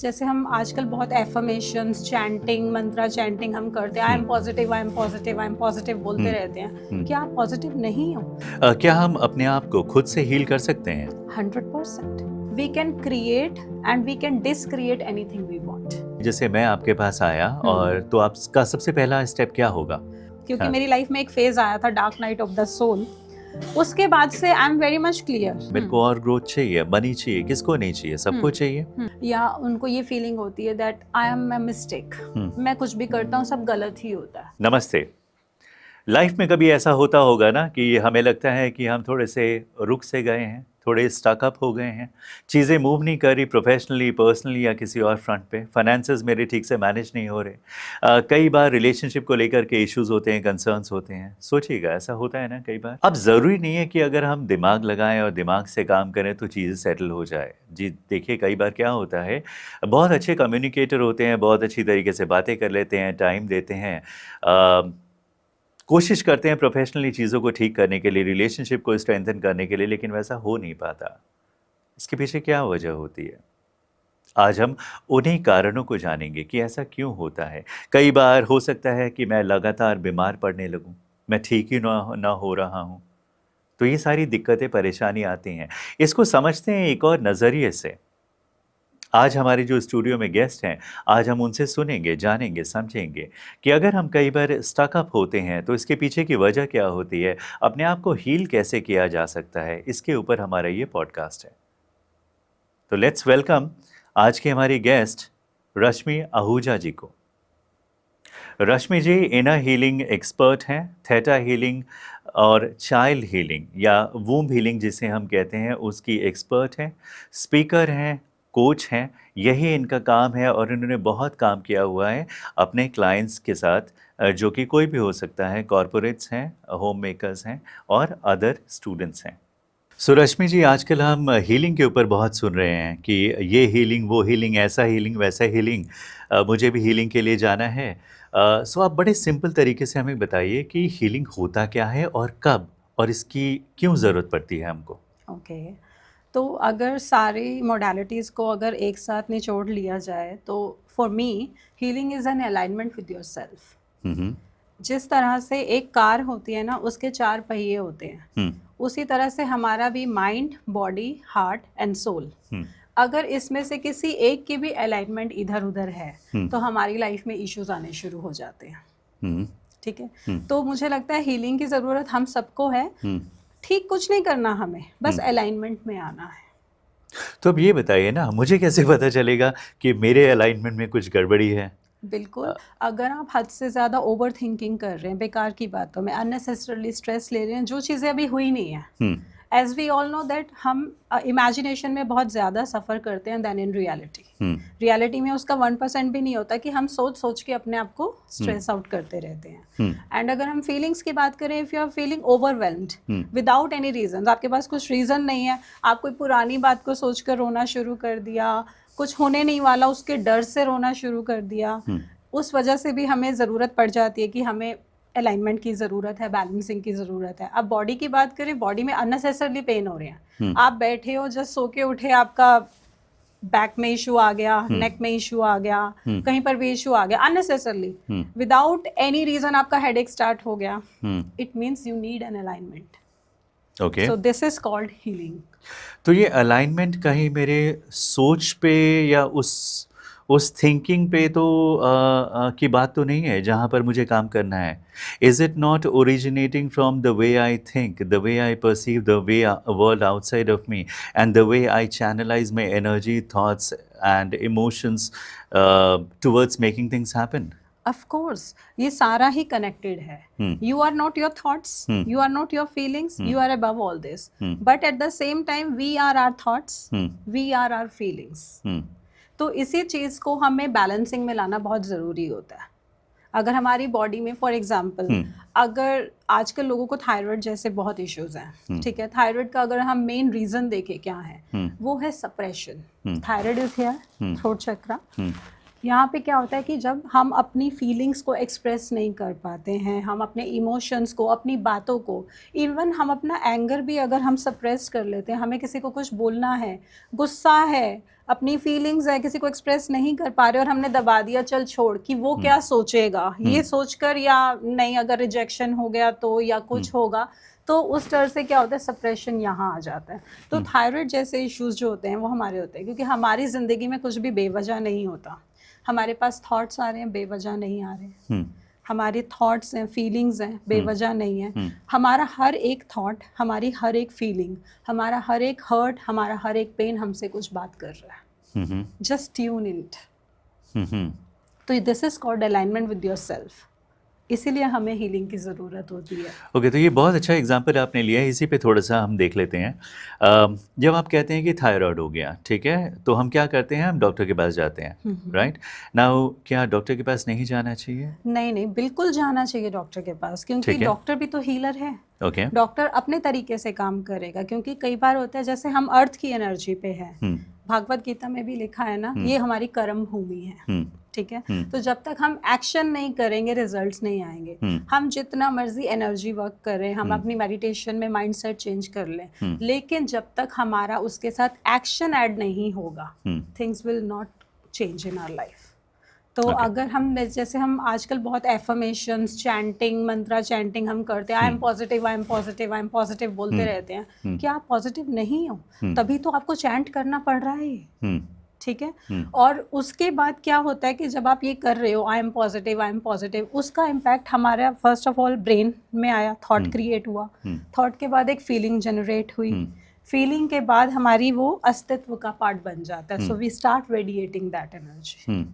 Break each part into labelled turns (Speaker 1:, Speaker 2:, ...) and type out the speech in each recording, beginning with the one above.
Speaker 1: जैसे हम आजकल बहुत एफर्मेशंस, चैंटिंग, मंत्रा चैंटिंग हम करते हैं, I am positive, I am positive, I am positive बोलते रहते हैं। क्या आप पॉजिटिव नहीं हो?
Speaker 2: क्या हम अपने आप को खुद से हील कर सकते हैं?
Speaker 1: 100%। We can create and we can decreate anything we want.
Speaker 2: जैसे मैं आपके पास आया और तो आपका सबसे पहला स्टेप क्या होगा?
Speaker 1: क्योंकि
Speaker 2: हाँ,
Speaker 1: मेरी लाइफ में एक फेज आया था, dark night of the soul. उसके बाद से I am very much clear.
Speaker 2: मेरे को और ग्रोथ चाहिए, मनी चाहिए, किसको नहीं चाहिए, सबको चाहिए।
Speaker 1: या उनको ये फीलिंग होती है that I am a mistake, मैं कुछ भी करता हूँ सब गलत ही होता है।
Speaker 2: नमस्ते। लाइफ में कभी ऐसा होता होगा ना कि हमें लगता है कि हम थोड़े से रुक से गए हैं, थोड़े स्टकअप हो गए हैं, चीज़ें मूव नहीं कर रही प्रोफेशनली, पर्सनली या किसी और फ्रंट पे, फाइनेंसेस मेरे ठीक से मैनेज नहीं हो रहे। कई बार रिलेशनशिप को लेकर के इश्यूज होते हैं, कंसर्न्स होते हैं। सोचिएगा, ऐसा होता है ना कई बार। अब ज़रूरी नहीं है कि अगर हम दिमाग लगाएं और दिमाग से काम करें तो चीज़ें सेटल हो जाए। जी देखिए, कई बार क्या होता है, बहुत अच्छे कम्युनिकेटर होते हैं, बहुत अच्छी तरीके से बातें कर लेते हैं, टाइम देते हैं, कोशिश करते हैं प्रोफेशनली चीज़ों को ठीक करने के लिए, रिलेशनशिप को स्ट्रेंथन करने के लिए, लेकिन वैसा हो नहीं पाता। इसके पीछे क्या वजह होती है? आज हम उन्हीं कारणों को जानेंगे कि ऐसा क्यों होता है। कई बार हो सकता है कि मैं लगातार बीमार पड़ने लगूं, मैं ठीक ही ना हो रहा हूं। तो ये सारी दिक्कतें, परेशानी आती हैं। इसको समझते हैं एक और नज़रिए से। आज हमारे जो स्टूडियो में गेस्ट हैं, आज हम उनसे सुनेंगे, जानेंगे, समझेंगे कि अगर हम कई बार स्टक अप होते हैं तो इसके पीछे की वजह क्या होती है, अपने आप को हील कैसे किया जा सकता है, इसके ऊपर हमारा ये पॉडकास्ट है। तो लेट्स वेलकम आज के हमारी गेस्ट रश्मि आहूजा जी को। रश्मि जी इनर हीलिंग एक्सपर्ट हैं, थेटा हीलिंग और चाइल्ड हीलिंग या वूम्ब हीलिंग जिसे हम कहते हैं उसकी एक्सपर्ट हैं, स्पीकर हैं, कोच हैं। यही इनका काम है और इन्होंने बहुत काम किया हुआ है अपने क्लाइंट्स के साथ, जो कि कोई भी हो सकता है, कॉरपोरेट्स हैं, होम मेकर्स हैं और अदर स्टूडेंट्स हैं। सो रश्मि जी, आजकल हम हीलिंग के ऊपर बहुत सुन रहे हैं कि ये हीलिंग, वो हीलिंग, ऐसा हीलिंग, वैसा हीलिंग, मुझे भी हीलिंग के लिए जाना है। सो आप बड़े सिंपल तरीके से हमें बताइए कि हीलिंग होता क्या है और कब, और इसकी क्यों ज़रूरत पड़ती है हमको?
Speaker 1: ओके। तो अगर सारी मोडालिटीज़ को अगर एक साथ निचोड़ लिया जाए तो for me healing is an alignment with yourself.
Speaker 2: Hmm.
Speaker 1: जिस तरह से एक कार होती है ना, उसके 4 पहिए होते हैं,
Speaker 2: हम्म।
Speaker 1: उसी तरह से हमारा भी mind, body, heart and soul. अगर इसमें से किसी एक की भी अलाइनमेंट इधर उधर है तो हमारी लाइफ में इश्यूज आने शुरू हो जाते हैं। ठीक है। तो मुझे लगता है हीलिंग की ज़रूरत हम सबको है। ठीक कुछ नहीं करना हमें, बस अलाइनमेंट में आना है।
Speaker 2: तो अब ये बताइए ना, मुझे कैसे पता चलेगा कि मेरे अलाइनमेंट में कुछ गड़बड़ी है?
Speaker 1: बिल्कुल। अगर आप हद से ज़्यादा ओवर थिंकिंग कर रहे हैं, बेकार की बातों में अननेसेसरली स्ट्रेस ले रहे हैं, जो चीज़ें अभी हुई नहीं है। As we all know that हम इमेजिनेशन में बहुत ज़्यादा सफ़र करते हैं देन इन रियलिटी। रियलिटी में उसका 1% भी नहीं होता कि हम सोच सोच के अपने आप को स्ट्रेस आउट करते रहते हैं। एंड अगर हम फीलिंग्स की बात करें, if you are feeling overwhelmed without any reason, आपके पास कुछ रीज़न नहीं है, आप कोई पुरानी बात को सोच कर रोना शुरू कर दिया, कुछ होने नहीं वाला उसके डर से रोना शुरू कर दिया, उस वजह से भी हमें ज़रूरत पड़ जाती है कि हमें अलाइनमेंट की ज़रूरत है, बैलेंसिंग की ज़रूरत है। अब बॉडी की बात करें, बॉडी में अननेसेसरली पेन हो रहे हैं। आप बैठे हो, जस्ट सो के उठे, आपका बैक में इशू आ गया, नेक में इशू आ गया, कहीं पर भी इशू आ गया अननेसेसरली, विदाउट एनी रीजन आपका हेडेक स्टार्ट हो गया, it means you need an alignment.
Speaker 2: Okay.
Speaker 1: So this is called healing.
Speaker 2: तो ये अलाइनमेंट कहीं मेरे सोच पे या उस थिंकिंग पे तो की बात तो नहीं है जहाँ पर मुझे काम करना है? Is it not originating from the way I think, the way I perceive the way world outside of me and the way I channelise my energy, thoughts and emotions towards making things happen?
Speaker 1: Of course ये सारा ही connected है। You are not your thoughts, you are not your feelings, you are above all this, but at the same time we are our thoughts, we are our feelings. तो इसी चीज़ को हमें balancing में लाना बहुत ज़रूरी होता है। अगर हमारी बॉडी में फॉर एग्जांपल, अगर आजकल लोगों को थायराइड जैसे बहुत इश्यूज हैं, ठीक है, थायराइड का अगर हम मेन रीज़न देखें क्या है, वो है suppression. Thyroid is here, throat chakra. यहाँ पे क्या होता है कि जब हम अपनी फीलिंग्स को एक्सप्रेस नहीं कर पाते हैं, हम अपने इमोशंस को, अपनी बातों को, इवन हम अपना एंगर भी अगर हम सप्रेस कर लेते हैं, हमें किसी को कुछ बोलना है, गुस्सा है, अपनी फीलिंग्स है किसी को एक्सप्रेस नहीं कर पा रहे और हमने दबा दिया चल छोड़ कि वो क्या सोचेगा, ये सोचकर, या नहीं अगर रिजेक्शन हो गया तो, या कुछ होगा तो उस तरह से क्या होता है, सप्रेशन यहाँ आ जाता है। तो थायराइड जैसे इश्यूज जो होते हैं वो हमारे होते हैं क्योंकि हमारी ज़िंदगी में कुछ भी बेवजह नहीं होता। हमारे पास थॉट्स आ रहे हैं, बेवजह नहीं आ रहे। हमारे थॉट्स हैं, फीलिंग्स हैं, बेवजह नहीं है। हमारा हर एक थॉट, हमारी हर एक फीलिंग, हमारा हर एक हर्ट, हमारा हर एक पेन हमसे कुछ बात कर रहा है। Just tune in it. तो this is called alignment with yourself. इसीलिए हमें हीलिंग की ज़रूरत होती है।
Speaker 2: ओके, तो ये बहुत अच्छा एग्जांपल आपने लिया है, इसी पे थोड़ा सा हम देख लेते हैं। जब आप कहते हैं कि थायराइड हो गया, ठीक है, तो हम क्या करते हैं, हम डॉक्टर के पास जाते हैं, राइट नाउ। क्या डॉक्टर के पास नहीं जाना चाहिए?
Speaker 1: नहीं नहीं, बिल्कुल जाना चाहिए डॉक्टर के पास, क्योंकि
Speaker 2: ठीक है।
Speaker 1: डॉक्टर भी तो हीलर है।
Speaker 2: ओके।
Speaker 1: डॉक्टर अपने तरीके से काम करेगा, क्योंकि कई बार होता है जैसे हम अर्थ की एनर्जी पे है, भागवत गीता में भी लिखा है ना, ये हमारी कर्म भूमि है, ठीक है। तो जब तक हम एक्शन नहीं करेंगे रिजल्ट्स नहीं आएंगे। हम जितना मर्जी एनर्जी वर्क करें, हम अपनी मेडिटेशन में माइंडसेट चेंज कर लें, लेकिन जब तक हमारा उसके साथ एक्शन ऐड नहीं होगा, things will not change in our life. तो अगर हम जैसे हम आजकल बहुत एफर्मेशंस, चैंटिंग, मंत्रा चैंटिंग हम करते हैं, I am positive, I am positive, I am positive बोलते रहते हैं, क्या आप पॉजिटिव नहीं हो? तभी तो आपको चैंट करना पड़ रहा है, ठीक है। और उसके बाद क्या होता है कि जब आप ये कर रहे हो, I am positive, I am positive, उसका इम्पैक्ट हमारा फर्स्ट ऑफ ऑल ब्रेन में आया, थॉट क्रिएट हुआ, थॉट के बाद एक फीलिंग जनरेट हुई, फीलिंग के बाद हमारी वो अस्तित्व का पार्ट बन जाता है। So we start radiating that energy.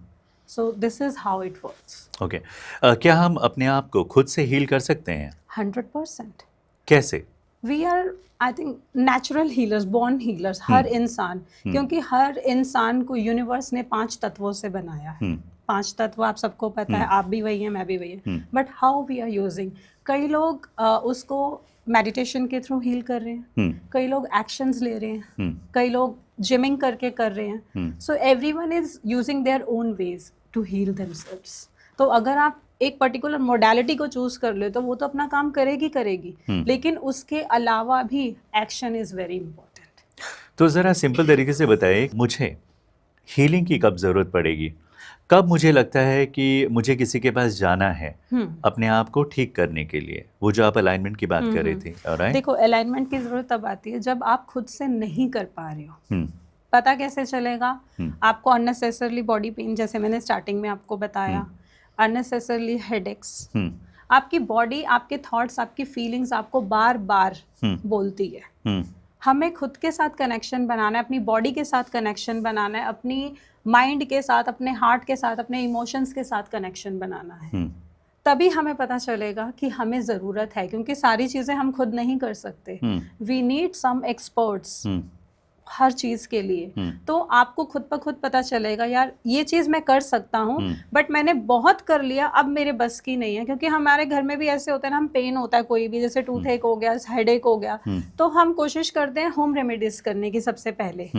Speaker 1: So this is how it works.
Speaker 2: Okay, क्या हम अपने आप को खुद से हील कर सकते हैं?
Speaker 1: 100%.
Speaker 2: कैसे?
Speaker 1: We are, I think, natural healers, born healers. हर इंसान, क्योंकि हर इंसान को यूनिवर्स ने 5 तत्वों से बनाया है। 5 तत्व आप सबको पता है, आप भी वही हैं, मैं भी वही है। But how we are using, कई लोग उसको मेडिटेशन के थ्रू हील कर रहे हैं, कई लोग एक्शंस ले रहे हैं, कई लोग जिमिंग करके कर रहे हैं। So everyone is using their own ways to heal themselves. तो अगर आप एक पर्टिकुलर मोडालिटी को चूज कर ले तो वो तो अपना काम करेगी, लेकिन उसके अलावा भी एक्शन इज वेरी इंपॉर्टेंट।
Speaker 2: तो ज़रा सिंपल तरीके से बताइए, मुझे हीलिंग की कब ज़रूरत पड़ेगी? कब मुझे लगता है कि मुझे किसी के पास जाना है अपने आप को ठीक करने के लिए? वो जो आप अलाइनमेंट की बात कर रही थी, ऑलराइट?
Speaker 1: देखो, अलाइनमेंट की जरूरत तब आती है जब आप खुद से नहीं कर पा रहे हो। पता कैसे चलेगा? आपको अननेसेसरली बॉडी पेन, जैसे मैंने स्टार्टिंग में आपको बताया, अननेसेसरली हेडेक्स, आपकी बॉडी, आपके थॉट्स, आपकी फीलिंग्स आपको बार बार बोलती है। हमें खुद के साथ कनेक्शन बनाना है, अपनी बॉडी के साथ कनेक्शन बनाना है, अपनी माइंड के साथ, अपने हार्ट के साथ, अपने इमोशंस के साथ कनेक्शन बनाना है। तभी हमें पता चलेगा कि हमें ज़रूरत है, क्योंकि सारी चीज़ें हम खुद नहीं कर सकते। वी नीड सम एक्सपर्ट्स हर चीज़ के लिए। तो आपको खुद ब खुद पता चलेगा, यार ये चीज़ मैं कर सकता हूँ, बट मैंने बहुत कर लिया, अब मेरे बस की नहीं है। क्योंकि हमारे घर में भी ऐसे होता है ना, हम पेन होता है कोई भी, जैसे टूथ एक हो गया, हेडेक हो गया, तो हम कोशिश करते हैं होम रेमेडीज करने की सबसे पहले।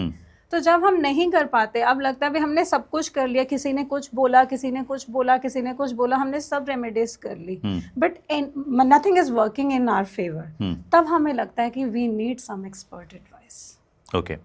Speaker 1: तो जब हम नहीं कर पाते, अब लगता है भी हमने सब कुछ कर लिया, किसी ने कुछ बोला, किसी ने कुछ बोला, किसी ने कुछ बोला, हमने सब रेमेडीज कर ली, but nothing is working in our favour. तब हमें लगता है कि we need some expert advice.
Speaker 2: Okay,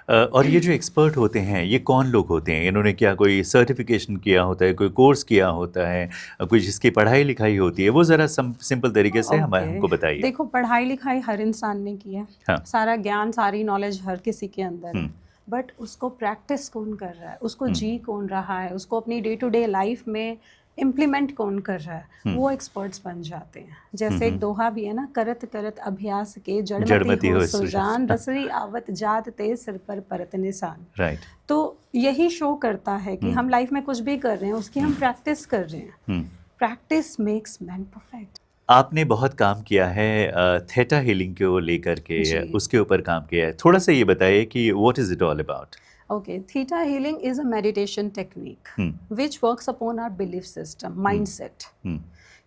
Speaker 2: और ये जो एक्सपर्ट होते हैं, ये कौन लोग होते हैं? इन्होंने क्या कोई सर्टिफिकेशन किया होता है, कोई कोर्स किया होता है, कोई जिसकी पढ़ाई लिखाई होती है? वो ज़रा सिंपल तरीके से हमको बताइए।
Speaker 1: देखो, पढ़ाई लिखाई हर इंसान ने की है,
Speaker 2: हाँ।
Speaker 1: सारा ज्ञान, सारी नॉलेज हर किसी के अंदर है, बट उसको प्रैक्टिस कौन कर रहा है, उसको जी कौन रहा है, उसको अपनी डे टू डे लाइफ में इम्प्लीमेंट कौन कर रहा है, वो एक्सपर्ट्स बन जाते हैं। जैसे एक दोहा भी है ना, करत करत अभ्यास के जड़मति हो सुजान, रसरी आवत जात ते सिर पर परत निशान।
Speaker 2: राइट।
Speaker 1: तो यही शो करता है कि हम लाइफ में कुछ भी कर रहे हैं, उसकी हम प्रैक्टिस कर रहे हैं। Practice makes man perfect.
Speaker 2: आपने बहुत काम किया है थेटा हीलिंग को लेकर के, उसके ऊपर काम किया है। थोड़ा सा ये बताइए कि what is it all about?
Speaker 1: Okay, Theta healing is a meditation technique which works upon our belief system, mindset.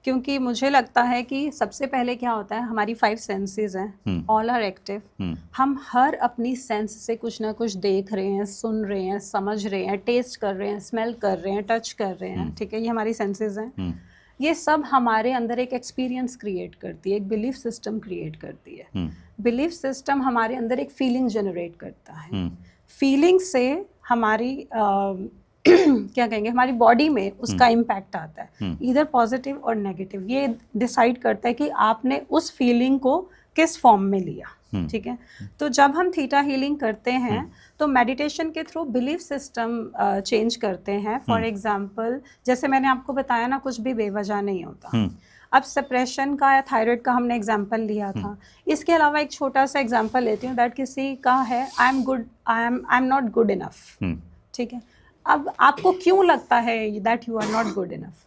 Speaker 1: क्योंकि मुझे लगता है कि सबसे पहले क्या होता है, हमारी 5 सेंसेस हैं, ऑल आर एक्टिव। हम हर अपनी सेंस से कुछ ना कुछ देख रहे हैं, सुन रहे हैं, समझ रहे हैं, टेस्ट कर रहे हैं, स्मेल कर रहे हैं, टच कर रहे हैं, ठीक है, ये हमारी सेंसेस हैं। ये सब हमारे अंदर एक एक्सपीरियंस क्रिएट करती है, एक बिलीफ सिस्टम क्रिएट करती है। बिलीफ सिस्टम हमारे अंदर एक फीलिंग जनरेट करता है। फीलिंग से हमारी क्या कहेंगे, हमारी बॉडी में उसका इम्पैक्ट आता है, इधर पॉजिटिव और नेगेटिव। ये डिसाइड करता है कि आपने उस फीलिंग को किस फॉर्म में लिया। ठीक है, तो जब हम थीटा हीलिंग करते हैं तो मेडिटेशन के थ्रू बिलीफ सिस्टम चेंज करते हैं। फॉर एग्जांपल, जैसे मैंने आपको बताया ना, कुछ भी बेवजह नहीं होता। अब सेप्रेशन का या थायराइड का हमने एग्जांपल लिया था। इसके अलावा एक छोटा सा एग्जांपल लेती हूँ, दैट किसी का है I am not good enough. ठीक है, अब आपको क्यों लगता है that you are not good enough?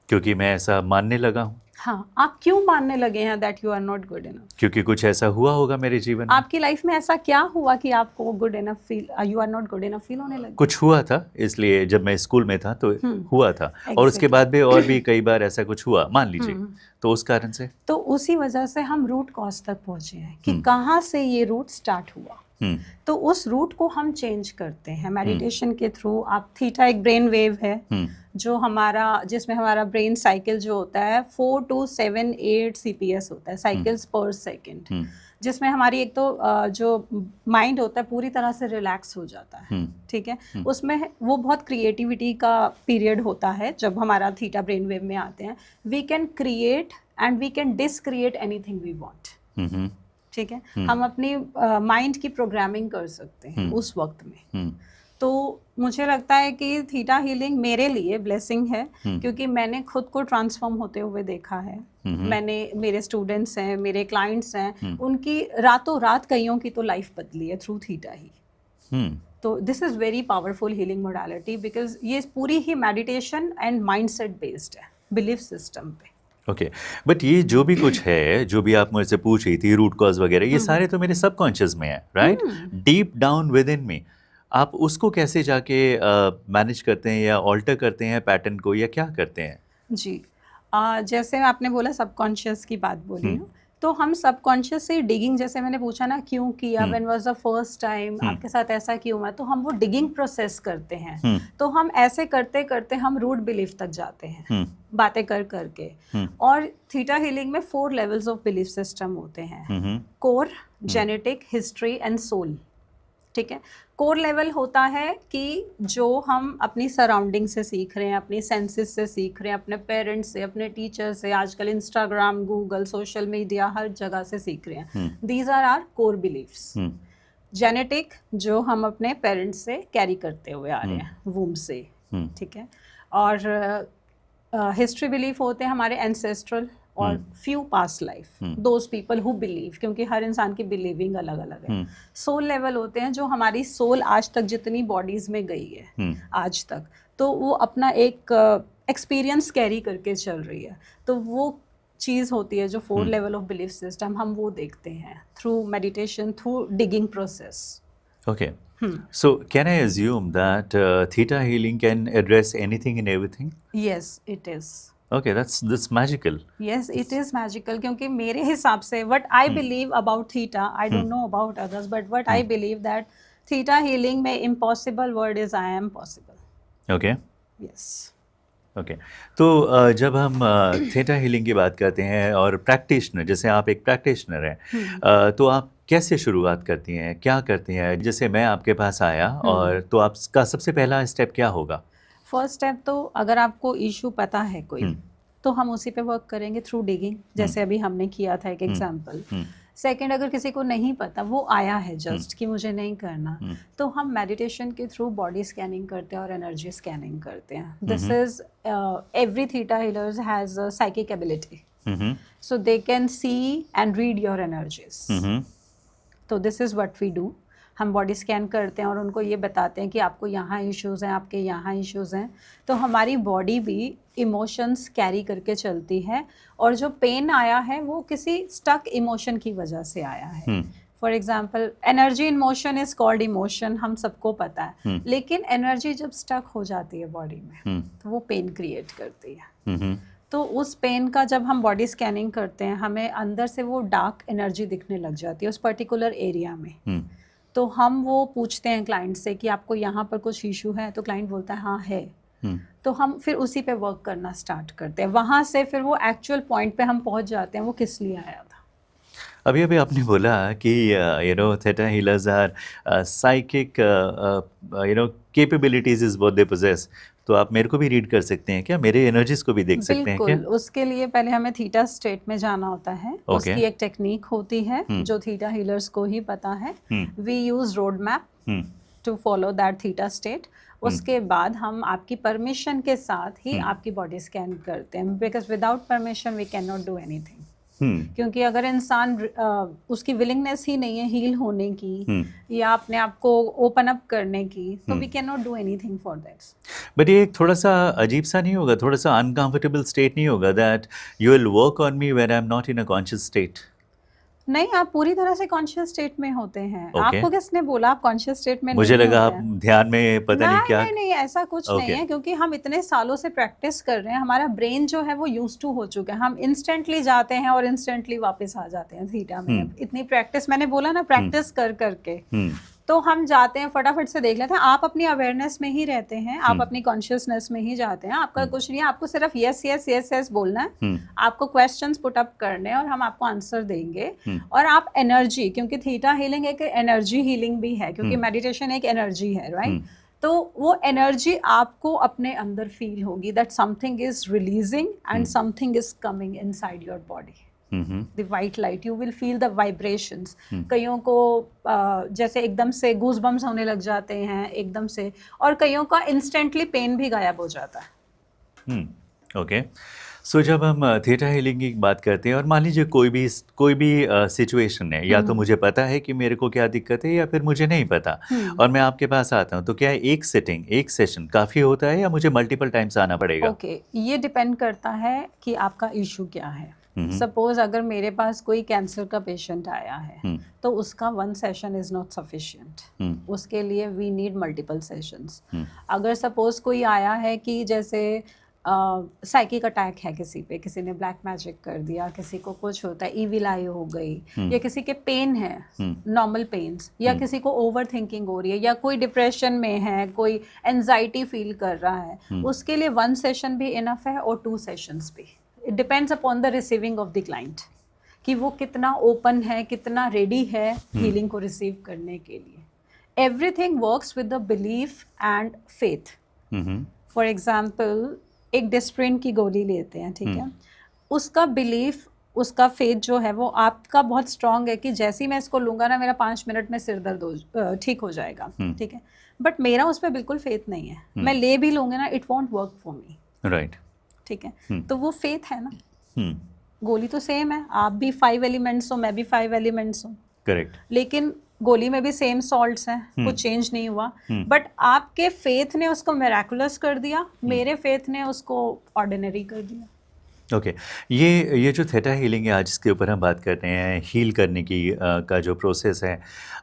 Speaker 2: क्योंकि मैं ऐसा मानने लगा हूँ।
Speaker 1: हाँ, आप क्यों मानने लगे हैं that you are not good enough?
Speaker 2: क्योंकि कुछ ऐसा हुआ होगा मेरे जीवन में।
Speaker 1: आपकी लाइफ में ऐसा क्या हुआ कि आपको good enough feel, you are not good enough feel होने लगे?
Speaker 2: कुछ हुआ था, इसलिए जब मैं स्कूल में था तो हुआ था। और उसके बाद भी और भी कई बार ऐसा कुछ हुआ, मान लीजिए, तो उस कारण से,
Speaker 1: तो उसी वजह से हम रूट कॉज तक पहुंचे हैं कि कहाँ से ये रूट स्टार्ट हुआ। तो उस रूट को हम चेंज करते हैं मेडिटेशन के थ्रू। आप थीटा एक ब्रेन वेव है जो हमारा, जिसमें हमारा ब्रेन साइकिल जो होता है 4 to 7 8 CPS होता है, साइकिल्स पर सेकेंड, जिसमें हमारी एक तो जो माइंड होता है पूरी तरह से रिलैक्स हो जाता है। ठीक है, उसमें वो बहुत क्रिएटिविटी का पीरियड होता है जब हमारा थीटा ब्रेन वेव में आते हैं। We can create and we can decreate anything we want. ठीक है, हम अपनी माइंड की प्रोग्रामिंग कर सकते हैं उस वक्त में। तो मुझे लगता है कि थीटा हीलिंग मेरे लिए ब्लेसिंग है, क्योंकि मैंने खुद को ट्रांसफॉर्म होते हुए देखा है। मैंने, मेरे स्टूडेंट्स हैं, मेरे क्लाइंट्स हैं, उनकी रातों रात कईयों की तो लाइफ बदली है थ्रू थीटा ही। तो this is very powerful healing modality, because ये पूरी ही मेडिटेशन एंड माइंडसेट बेस्ड है, बिलीफ सिस्टम पे।
Speaker 2: ओके, बट ये जो भी कुछ है, जो भी आप मुझसे पूछ रही थी, रूट कॉज वगैरह, ये सारे तो मेरे सबकॉन्शियस में है, right? Deep down within me. आप उसको कैसे जाके मैनेज करते हैं या ऑल्टर करते हैं पैटर्न को, या क्या करते हैं?
Speaker 1: जी, जैसे आपने बोला सबकॉन्शियस की बात बोली ना, तो हम सबकॉन्शियस से डिगिंग, जैसे मैंने पूछा ना क्यों किया, when was the first time, आपके साथ ऐसा क्यों हुआ, तो हम वो डिगिंग प्रोसेस करते हैं। तो हम ऐसे करते करते हम रूट बिलीफ तक जाते हैं, बातें कर करके। और थीटा हीलिंग में 4 लेवल्स ऑफ बिलीफ सिस्टम होते हैं, core, genetic, history and soul. ठीक है, कोर लेवल होता है कि जो हम अपनी सराउंडिंग से सीख रहे हैं, अपनी सेंसेस से सीख रहे हैं, अपने पेरेंट्स से, अपने टीचर से, आजकल इंस्टाग्राम, गूगल, सोशल मीडिया, हर जगह से सीख रहे हैं। These are our core beliefs. Genetic, जो हम अपने पेरेंट्स से कैरी करते हुए आ रहे हैं, वूम से। ठीक है, और हिस्ट्री बिलीफ होते हैं हमारे एंसेस्ट्रल और few past life, those people who believe, क्योंकि हर इंसान की बिलीविंग अलग अलग है। सोल लेवल होते हैं जो हमारी सोल आज तक जितनी बॉडीज में गई है आज तक, तो वो अपना एक एक्सपीरियंस कैरी करके चल रही है। तो वो चीज़ होती है जो 4 लेवल ऑफ बिलीफ सिस्टम, हम वो देखते हैं through meditation, through digging process.
Speaker 2: Okay. So can I assume that theta healing can address anything and everything?
Speaker 1: Yes, it is.
Speaker 2: Okay, that's magical.
Speaker 1: Yes, it is magical, क्योंकि मेरे हिसाब से what I believe about theta, I don't know about others, but what I believe that theta healing में impossible word is I am possible.
Speaker 2: Okay.
Speaker 1: Yes.
Speaker 2: Okay, तो जब हम theta healing की बात करते हैं और प्रैक्टिशनर, जैसे आप एक प्रैक्टिशनर हैं, तो आप कैसे शुरुआत करती हैं, क्या करती हैं? जैसे मैं आपके पास आया और तो आपका सबसे पहला स्टेप क्या होगा?
Speaker 1: फर्स्ट स्टेप तो अगर आपको इशू पता है कोई, तो हम उसी पे वर्क करेंगे थ्रू डिगिंग, जैसे अभी हमने किया था एक एग्जाम्पल। सेकंड, अगर किसी को नहीं पता, वो आया है जस्ट कि मुझे नहीं करना, तो हम मेडिटेशन के थ्रू बॉडी स्कैनिंग करते हैं और एनर्जी स्कैनिंग करते हैं। This is every theta healers has a psychic ability, so they can see and read your energies. तो this is what we do. हम बॉडी स्कैन करते हैं और उनको ये बताते हैं कि आपको यहाँ इश्यूज़ हैं, आपके यहाँ इश्यूज़ हैं। तो हमारी बॉडी भी इमोशंस कैरी करके चलती है, और जो पेन आया है वो किसी स्टक इमोशन की वजह से आया है। For example, energy in motion is called emotion, हम सबको पता है, लेकिन एनर्जी जब स्टक हो जाती है बॉडी में तो वो पेन क्रिएट करती है। तो उस पेन का जब हम बॉडी स्कैनिंग करते हैं, हमें अंदर से वो डार्क एनर्जी दिखने लग जाती है उस पर्टिकुलर एरिया में। तो हम वो पूछते हैं क्लाइंट से कि आपको यहाँ पर कुछ इशू है, तो क्लाइंट बोलता है हाँ है। तो हम फिर उसी पे वर्क करना स्टार्ट करते हैं। वहाँ से फिर वो एक्चुअल पॉइंट पे हम पहुँच जाते हैं, वो किस लिए आया था।
Speaker 2: अभी अभी आपने बोला कि theta healers are psychic capabilities is what they possess, तो आप मेरे को भी रीड कर सकते हैं क्या, मेरे एनर्जीज को भी देख सकते हैं क्या?
Speaker 1: बिल्कुल, उसके लिए पहले हमें थीटा स्टेट में जाना होता है।
Speaker 2: Okay.
Speaker 1: उसकी एक टेक्निक होती है जो थीटा हीलर्स को ही पता है। We use road map to follow that theta state. उसके बाद हम आपकी परमिशन के साथ ही आपकी बॉडी स्कैन करते हैं, because without permission we can not do anything. क्योंकि अगर इंसान उसकी विलिंगनेस ही नहीं है हील होने की या अपने आप को ओपन अप करने की, तो we can not do anything for that.
Speaker 2: But ये एक थोड़ा सा अजीब सा नहीं होगा, थोड़ा सा अनकंफर्टेबल स्टेट नहीं होगा that you will work on me when I am not in a conscious state?
Speaker 1: नहीं, आप पूरी तरह से कॉन्शियस स्टेट में होते हैं।
Speaker 2: Okay.
Speaker 1: आपको किसने बोला आप कॉन्शियस स्टेट में
Speaker 2: मुझे
Speaker 1: नहीं
Speaker 2: लगा
Speaker 1: होते
Speaker 2: आप
Speaker 1: हैं?
Speaker 2: ध्यान में पता नहीं क्या।
Speaker 1: नहीं नहीं, ऐसा कुछ नहीं
Speaker 2: Okay.
Speaker 1: है, क्योंकि हम इतने सालों से प्रैक्टिस कर रहे हैं, हमारा ब्रेन जो है वो यूज टू हो चुका है। हम इंस्टेंटली जाते हैं और इंस्टेंटली वापस आ जाते हैं थीटा में। इतनी प्रैक्टिस, मैंने बोला ना, प्रैक्टिस कर करके तो हम जाते हैं, फटाफट से देख लेते हैं। आप अपनी अवेयरनेस में ही रहते हैं, आप अपनी कॉन्शियसनेस में ही जाते हैं। आपका कुछ नहीं है, आपको सिर्फ यस यस यस यस बोलना है। आपको क्वेश्चंस पुट अप करने हैं और हम आपको आंसर देंगे। और आप एनर्जी, क्योंकि थीटा हीलिंग एक एनर्जी हीलिंग भी है, क्योंकि मेडिटेशन एक एनर्जी है, राइट? तो वो एनर्जी आपको अपने अंदर फील होगी that something is releasing and something is coming inside your body. The white light, you will feel the vibrations. कईयों को जैसे एकदम से गूज बम्स होने लग जाते हैं एकदम से, और कईयों का इंस्टेंटली पेन भी गायब हो जाता है।
Speaker 2: ओके, सो जब हम थीटा हीलिंग की बात करते हैं और मान लीजिए कोई भी सिचुएशन है, या तो मुझे पता है कि मेरे को क्या दिक्कत है या फिर मुझे नहीं पता, और मैं आपके पास आता हूँ, तो क्या एक सिटिंग, एक सेशन काफ़ी होता है या मुझे मल्टीपल टाइम्स आना पड़ेगा?
Speaker 1: ओके, ये डिपेंड करता है कि आपका इशू क्या है। सपोज अगर मेरे पास कोई कैंसर का पेशेंट आया है तो उसका 1 सेशन इज नॉट सफिशिएंट, उसके लिए वी नीड मल्टीपल सेशंस। अगर सपोज कोई आया है कि जैसे साइकिक अटैक है किसी पे, किसी ने ब्लैक मैजिक कर दिया, किसी को कुछ होता है, ईविल आई हो गई, या किसी के पेन है, नॉर्मल पेन्स, या किसी को ओवर थिंकिंग हो रही है, या कोई डिप्रेशन में है, कोई एंजाइटी फील कर रहा है, उसके लिए 1 सेशन भी इनफ है और 2 सेशंस भी। It depends upon the receiving of the client कि वो कितना ओपन है, कितना रेडी है हीलिंग को रिसीव करने के लिए। Everything works with the belief and faith. For example, एक डिस्प्रिन की गोली लेते हैं, ठीक है, उसका बिलीफ, उसका फेथ जो है वो आपका बहुत स्ट्रांग है कि जैसे ही मैं इसको लूंगा ना, मेरा 5 मिनट में सिर दर्द ठीक हो जाएगा, ठीक है। बट मेरा उस पर बिल्कुल फेथ नहीं है, मैं ले भी लूंगी ना, it won't work for me,
Speaker 2: right,
Speaker 1: ठीक है। तो वो फेथ है ना, गोली तो सेम है, आप भी 5 एलिमेंट्स हो, मैं भी 5 एलिमेंट्स हूँ,
Speaker 2: करेक्ट,
Speaker 1: लेकिन गोली में भी सेम सॉल्ट्स हैं, कुछ चेंज नहीं हुआ। बट आपके फेथ ने उसको मिराकुलस कर दिया, मेरे फेथ ने उसको ऑर्डिनरी कर दिया।
Speaker 2: ओके, ये जो थीटा हीलिंग है आज इसके ऊपर हम बात कर रहे हैं, हील करने की का जो प्रोसेस है,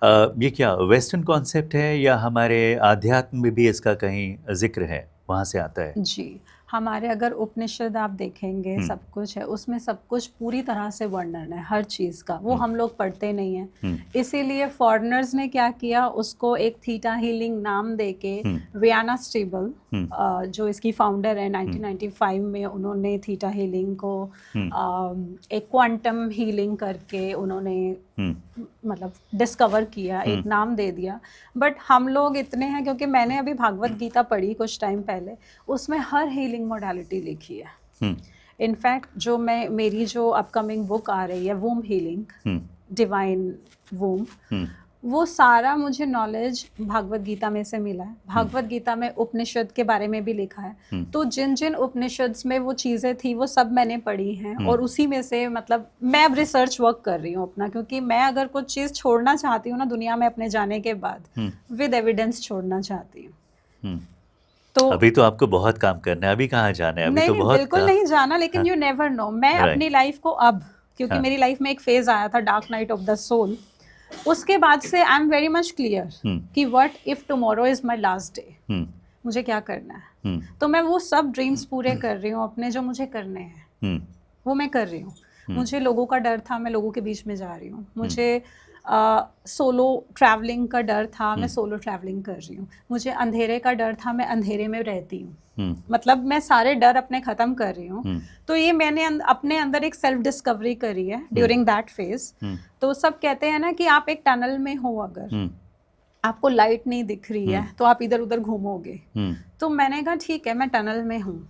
Speaker 2: ये क्या वेस्टर्न कॉन्सेप्ट है या हमारे आध्यात्म में भी इसका कहीं जिक्र है, वहाँ से आता है?
Speaker 1: जी, हमारे अगर उपनिषद आप देखेंगे, सब कुछ है उसमें, सब कुछ पूरी तरह से वर्णन है हर चीज़ का, वो हम लोग पढ़ते नहीं हैं। इसीलिए फॉरेनर्स ने क्या किया, उसको एक थीटा हीलिंग नाम देके रियाना स्टेबल जो इसकी फाउंडर है, 1995 में उन्होंने थीटा हीलिंग को एक क्वांटम हीलिंग करके उन्होंने मतलब डिस्कवर किया, एक नाम दे दिया। बट हम लोग इतने हैं, क्योंकि मैंने अभी भागवत गीता पढ़ी कुछ टाइम पहले, उसमें हर हीलिंग मोडालिटी लिखी है। इनफैक्ट जो मेरी जो अपकमिंग बुक आ रही है, वूम हीलिंग, डिवाइन वूम, वो सारा मुझे नॉलेज भागवत गीता में से मिला है। भागवत गीता में उपनिषद के बारे में भी लिखा है, तो जिन जिन उपनिषद में वो चीज़ें थी वो सब मैंने पढ़ी हैं, और उसी में से मतलब मैं अब रिसर्च वर्क कर रही हूँ अपना, क्योंकि मैं अगर कुछ चीज़ छोड़ना चाहती हूँ ना दुनिया में अपने जाने के बाद, विद एविडेंस छोड़ना चाहती हूँ। तो
Speaker 2: अभी तो आपको बहुत काम करना है, अभी कहाँ जाना है? अभी
Speaker 1: नहीं,
Speaker 2: तो
Speaker 1: नहीं,
Speaker 2: बहुत
Speaker 1: बिल्कुल नहीं जाना, लेकिन यू नेवर नो। मैं अपनी लाइफ को अब, क्योंकि मेरी लाइफ में एक फेज आया था, dark night of the soul, उसके बाद से I am very much clear कि what if tomorrow is my last day, मुझे क्या करना है। तो मैं वो सब ड्रीम्स पूरे कर रही हूँ अपने, जो मुझे करने हैं वो मैं कर रही हूँ। मुझे लोगों का डर था, मैं लोगों के बीच में जा रही हूँ। मुझे सोलो ट्रैवलिंग का डर था, मैं सोलो ट्रैवलिंग कर रही हूँ। मुझे अंधेरे का डर था, मैं अंधेरे में रहती हूँ। मतलब मैं सारे डर अपने ख़त्म कर रही हूँ। तो ये मैंने अपने अंदर एक सेल्फ डिस्कवरी करी है ड्यूरिंग दैट फेज। तो सब कहते हैं ना कि आप एक टनल में हो, अगर आपको लाइट नहीं दिख रही है तो आप इधर उधर घूमोगे। तो मैंने कहा ठीक है, मैं टनल में हूँ,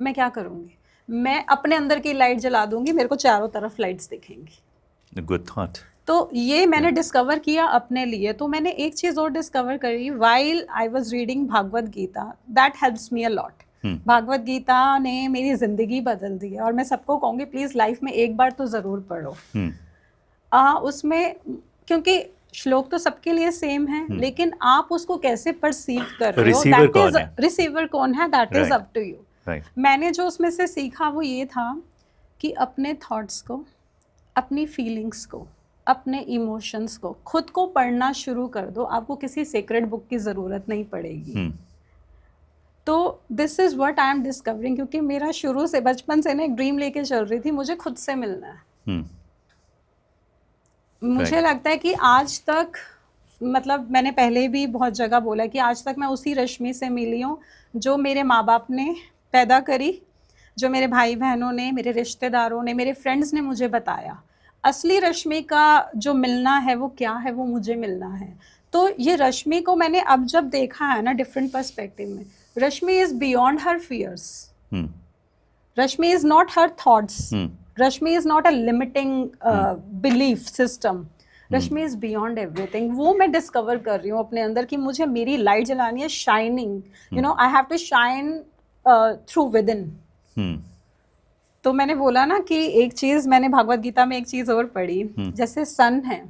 Speaker 1: मैं क्या करूँगी, मैं अपने अंदर की लाइट जला दूंगी, मेरे को चारों तरफ लाइट्स दिखेंगी।
Speaker 2: Good thought.
Speaker 1: तो ये मैंने डिस्कवर किया अपने लिए। तो मैंने एक चीज़ और डिस्कवर करी while I was reading Bhagavad Gita, that helps me a lot. Bhagavad Gita ने मेरी ज़िंदगी बदल दी है और मैं सबको कहूँगी प्लीज़ लाइफ में एक बार तो ज़रूर पढ़ो। उसमें क्योंकि श्लोक तो सबके लिए सेम है, लेकिन आप उसको कैसे परसीव कर रहे हो, रिसीवर कौन है, that is up to you. मैंने जो उसमें से सीखा वो ये था कि अपने थॉट्स को, अपनी फीलिंग्स को, अपने इमोशंस को, खुद को पढ़ना शुरू कर दो, आपको किसी सीक्रेट बुक की ज़रूरत नहीं पड़ेगी। तो this is what I am discovering, क्योंकि मेरा शुरू से बचपन से ना एक ड्रीम लेके चल रही थी, मुझे खुद से मिलना है। मुझे लगता है कि आज तक, मतलब मैंने पहले भी बहुत जगह बोला कि आज तक मैं उसी रश्मि से मिली हूँ जो मेरे माँ बाप ने पैदा करी, जो मेरे भाई बहनों ने, मेरे रिश्तेदारों ने, मेरे फ्रेंड्स ने मुझे बताया। असली रश्मि का जो मिलना है वो क्या है, वो मुझे मिलना है। तो ये रश्मि को मैंने अब जब देखा है ना डिफरेंट पर्सपेक्टिव में, Rashmi is beyond her fears, Rashmi is not her thoughts, Rashmi is not a limiting belief system. Rashmi is beyond everything. वो मैं डिस्कवर कर रही हूँ अपने अंदर कि मुझे मेरी लाइट जलानी है, shining, you know, I have to shine through within. तो मैंने बोला ना कि एक चीज़ मैंने भागवत गीता में एक चीज़ और पढ़ी, जैसे सन है,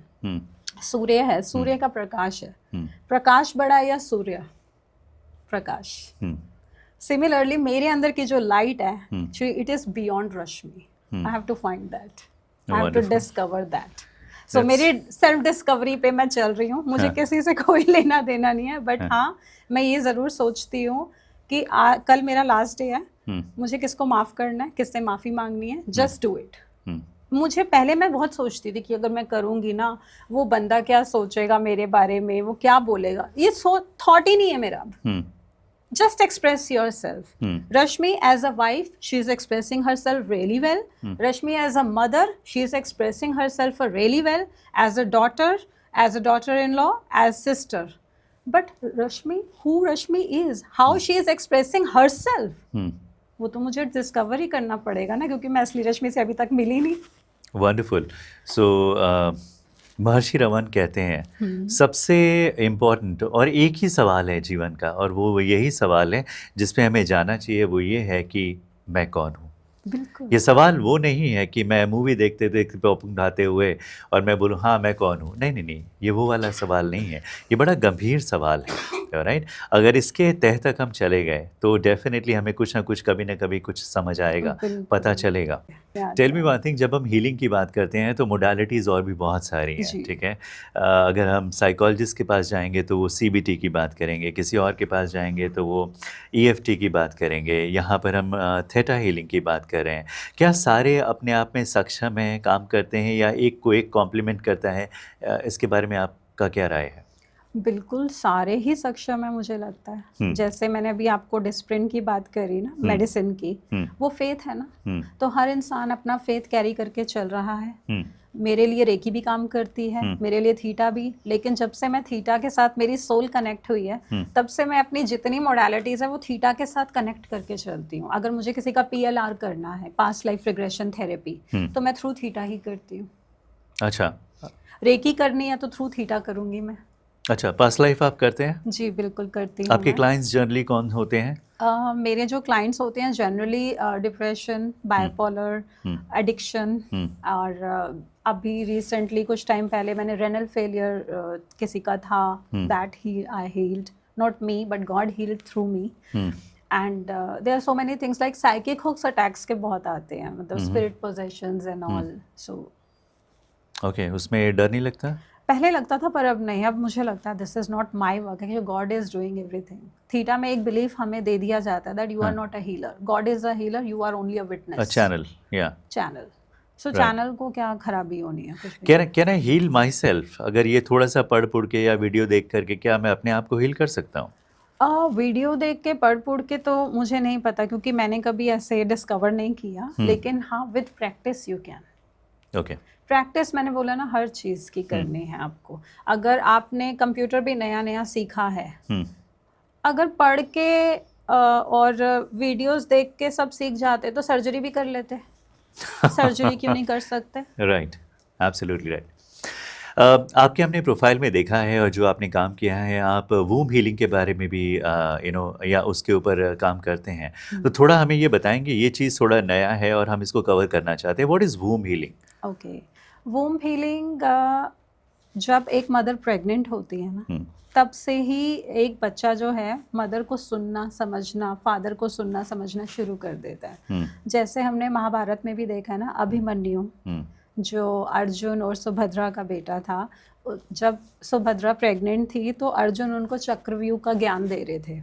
Speaker 1: सूर्य है, सूर्य का प्रकाश है, प्रकाश बड़ा या सूर्य प्रकाश। सिमिलरली मेरे अंदर की जो लाइट है, it is beyond Rashmi. I have to find that. I have to discover that. So मेरी सेल्फ डिस्कवरी पे मैं चल रही हूँ, मुझे किसी से कोई लेना देना नहीं है, बट हाँ मैं ये ज़रूर सोचती हूँ कि कल मेरा लास्ट डे है, मुझे किसको माफ़ करना है, किससे माफ़ी मांगनी है, जस्ट डू इट। मुझे पहले मैं बहुत सोचती थी कि अगर मैं करूँगी ना, वो बंदा क्या सोचेगा मेरे बारे में, वो क्या बोलेगा, ये थॉट ही नहीं है मेरा अब। Just express yourself. Rashmi as a wife, she is expressing herself really well. Rashmi as a mother, she is expressing herself really well. As a daughter-in-law, as sister. But Rashmi, who Rashmi is, how she is expressing herself, वो तो मुझे discover ही करना पड़ेगा ना, क्योंकि मैं असली रश्मि से अभी तक मिली नहीं।
Speaker 2: वंडरफुल। सो महर्षि रमन कहते हैं सबसे इम्पोर्टेंट और एक ही सवाल है जीवन का, और वो यही सवाल है जिसमें हमें जाना चाहिए, वो ये है कि मैं कौन हूँ।
Speaker 1: बिल्कुल।
Speaker 2: ये सवाल वो नहीं है कि मैं मूवी देखते देखते पॉपकॉर्न खाते हुए और मैं बोलूँ हाँ मैं कौन हूँ, नहीं नहीं नहीं, ये वो वाला सवाल नहीं है, ये बड़ा गंभीर सवाल है, राइट। अगर इसके तह तक हम चले गए तो डेफिनेटली हमें कुछ ना कुछ, कभी ना कभी कुछ समझ आएगा, पता चलेगा। टेल मी वन थिंग, जब हम हीलिंग की बात करते हैं तो मोडालिटीज़ और भी बहुत सारी हैं, ठीक है। अगर हम साइकोलॉजिस्ट के पास जाएंगे तो वो CBT की बात करेंगे, किसी और के पास जाएंगे तो वो EFT की बात करेंगे, यहाँ पर हम थेटा हीलिंग की बात कर रहे हैं। क्या सारे अपने आप में सक्षम हैं, काम करते हैं, या एक को एक कॉम्प्लीमेंट करता है? इसके बारे में आपका क्या राय है?
Speaker 1: बिल्कुल सारे ही सक्षम है मुझे लगता है। जैसे मैंने अभी आपको डिस्प्रिन की बात करी ना, मेडिसिन की, वो फेथ है ना, तो हर इंसान अपना फेथ कैरी करके चल रहा है। मेरे लिए रेकी भी काम करती है, मेरे लिए थीटा भी, लेकिन जब से मैं थीटा के साथ मेरी सोल कनेक्ट हुई है, तब से मैं अपनी जितनी मोडालिटीज़ है वो थीटा के साथ कनेक्ट करके चलती हूँ। अगर मुझे किसी का PLR करना है, पास्ट लाइफ रिग्रेशन थेरेपी, तो मैं थ्रू थीटा ही करती हूँ।
Speaker 2: अच्छा।
Speaker 1: रेकी करनी है तो थ्रू थीटा करूँगी मैं।
Speaker 2: अच्छा, पास्ट लाइफ आप करते हैं?
Speaker 1: जी बिल्कुल करती हूँ।
Speaker 2: आपके क्लाइंट्स जनरली कौन होते हैं?
Speaker 1: मेरे जो क्लाइंट्स होते हैं जनरली डिप्रेशन, बाइपोलर, एडिक्शन, और अभी रिसेंटली कुछ टाइम पहले मैंने रेनल फेलियर किसी का था, that I healed, not me but God healed through me. And there are so many things like psychic hooks attacks के बहुत आते हैं, मतलब spirit possessions and all. So
Speaker 2: okay, उसमें डर नहीं लगता?
Speaker 1: पहले लगता था पर अब नहीं। अब मुझे लगता है this is not my work, है God is doing everything. Theta में एक बिलीफ हमें दे दिया जाता है that you are not a healer, God is a healer, you are only a witness,
Speaker 2: a channel, या
Speaker 1: चैनल। So
Speaker 2: Right.
Speaker 1: चैनल को क्या खराबी होनी है कुछ भी।
Speaker 2: Can I heal myself? अगर ये थोड़ा सा पढ़ के या वीडियो देख करके क्या मैं अपने आप को हील कर सकता हूँ?
Speaker 1: वीडियो देख के पढ़ के तो मुझे नहीं पता, क्योंकि मैंने कभी ऐसे डिस्कवर नहीं किया, लेकिन हाँ with practice you can.
Speaker 2: Okay.
Speaker 1: Practice मैंने बोला ना, हर चीज़ की करनी है आपको। अगर आपने कंप्यूटर भी नया नया सीखा है, अगर पढ़ के और वीडियोस देख के सब सीख जाते तो सर्जरी भी कर लेते। सर्जरी क्यों नहीं कर सकते?
Speaker 2: Right, absolutely right. आपके हमने प्रोफाइल में देखा है और जो आपने काम किया है, आप वूम हीलिंग के बारे में भी या उसके ऊपर काम करते हैं। तो थोड़ा हमें ये बताएंगे, ये चीज़ थोड़ा नया है और हम इसको कवर करना चाहते हैं। What is womb healing?
Speaker 1: Okay, womb healing जब एक मदर प्रेग्नेंट होती है ना, तब से ही एक बच्चा जो है मदर को सुनना समझना, फादर को सुनना समझना शुरू कर देता है। जैसे हमने महाभारत में भी देखा ना, अभिमन्यु जो अर्जुन और सुभद्रा का बेटा था, जब सुभद्रा प्रेग्नेंट थी तो अर्जुन उनको चक्रव्यूह का ज्ञान दे रहे थे,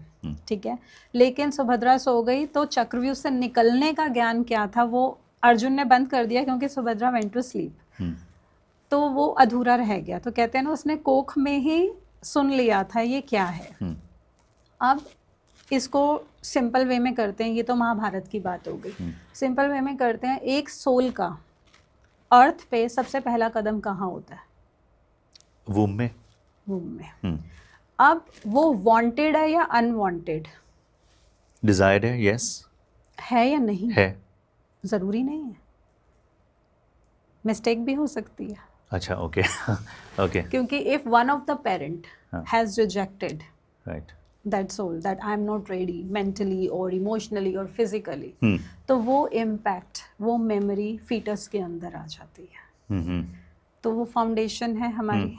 Speaker 1: ठीक है, लेकिन सुभद्रा सो गई तो चक्रव्यूह से निकलने का ज्ञान क्या था वो अर्जुन ने बंद कर दिया, क्योंकि सुभद्रा वेंट टू स्लीप, तो वो अधूरा रह गया। तो कहते हैं ना, उसने कोख में ही सुन लिया था ये क्या है। अब इसको सिंपल वे में करते हैं, ये तो महाभारत की बात हो गई। सिंपल वे में करते हैं, एक सोल का अर्थ पे सबसे पहला कदम कहाँ होता है?
Speaker 2: वूम में।
Speaker 1: वूम में। अब वो वांटेड है या अनवांटेड?
Speaker 2: डिजायर्ड है, यस।
Speaker 1: है या नहीं
Speaker 2: है?
Speaker 1: जरूरी नहीं है, मिस्टेक भी हो सकती है।
Speaker 2: अच्छा, ओके। ओके,
Speaker 1: क्योंकि if one of the parent has rejected
Speaker 2: right,
Speaker 1: that soul, that I am not ready mentally or emotionally or physically, तो वो impact, वो memory fetus के अंदर आ जाती है। तो वो फाउंडेशन है हमारी।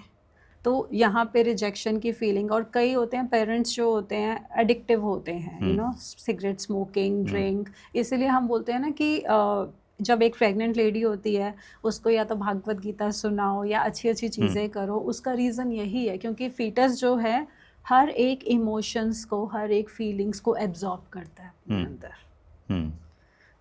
Speaker 1: तो यहाँ पे रिजेक्शन की फीलिंग, और कई होते हैं पेरेंट्स जो होते हैं एडिक्टिव होते हैं, you know, cigarette smoking, drink. इसीलिए हम बोलते हैं ना कि जब एक प्रेग्नेंट लेडी होती है उसको या तो भागवत गीता सुनाओ या अच्छी अच्छी चीज़ें करो। उसका रीज़न यही है क्योंकि फीटस जो है हर एक इमोशंस को, हर एक फीलिंग्स को एब्जॉर्ब करता है अपने अंदर।